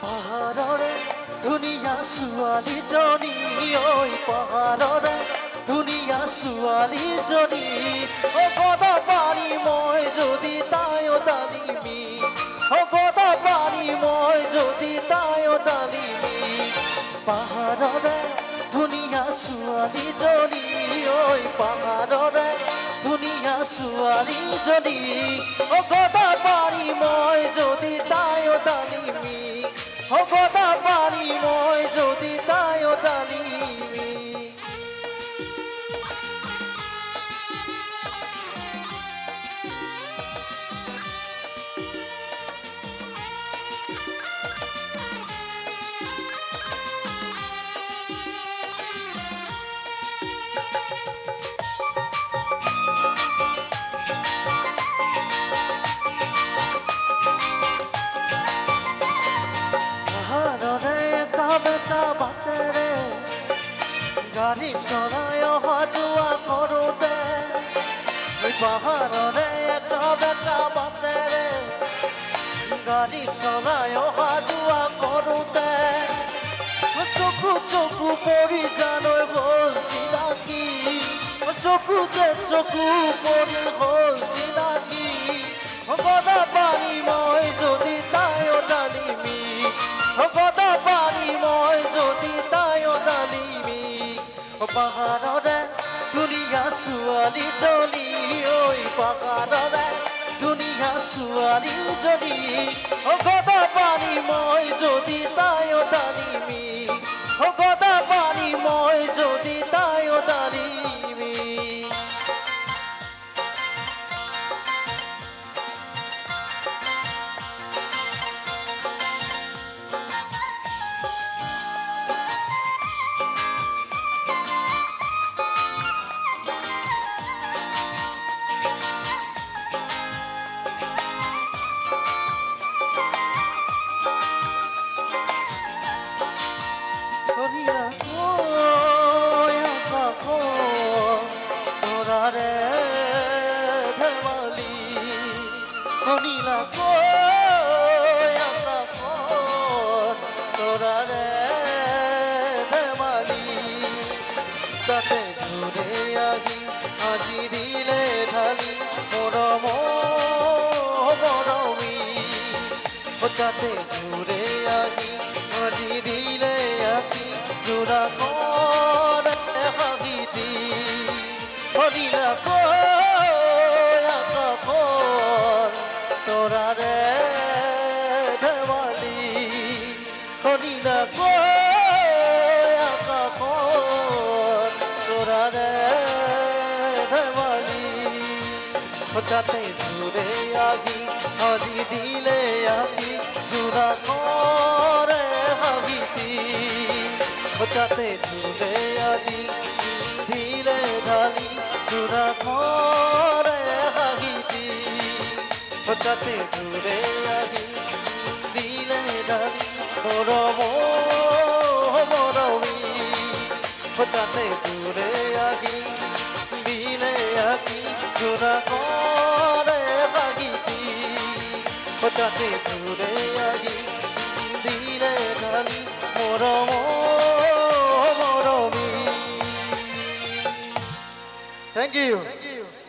পাহাড়রে দুনিয়া ছোৱালী জনী ঐ পাহাড়রে দুনিয়া ছোৱালী জনী ও গদা পানী মই যদি তায়ো ডালিমি ও গদা পানী মই যদি তায়ো ডালিমি পাহাড়রে দুনিয়া ছোৱালী জনী ঐ পাহাড়রে দুনিয়া ছোৱালী জনী ও গদা পানী মই যদি তায়ো ডালিমি ও গদা পানী মই যদি তায়ো ডালিমি গাড়ী চলাই অহা যোৱা কৰোঁতে পাহাৰৰে এটা বেটা বাটেৰে গাড়ী চলাই অহা যোৱা কৰোঁতে চকু চকু পৰি জানৈ হ'ল চিনাকি চকুতে চকু পৰি হ'ল চিনাকি গদা পানী মই যদি তায়ো ডালিমি গদা পানী মই যদি তায়ো ডালিমি পাহাড়রে দুনিয়া ছোৱালী জনী ঐ পাহাড়রে দুনিয়া ছোৱালী জনী গদা পানী মই যদি তায়ো ডালিমি গদা পানী মই যদি তায়ো ডালিমি তাতে জুড়ে আহি আজি দিলে ঢালি মৰম মৰমি তাতে জুড়ে আহি আজি দিলে আহি জোৰা কৰে হাগিতি হৰিলা আকাশৰ তৰাৰে ধেমালি হৰিলা তাতে জুড়ে আহি আজি দিলে আহি জোৰা কৰে হাগিতি তাতে জুড়ে আজি দিলে ঢালি জোৰা কৰে হাগিতি তাতে জুড়ে আহি দিলে ঢালি মৰম মৰমি তাতে জুড়ে আহি দিলে আহি জোৰা কৰে হাগিতি তাতে জুড়ে আহি দিলে ঢালি মৰম মৰমি। Thank you.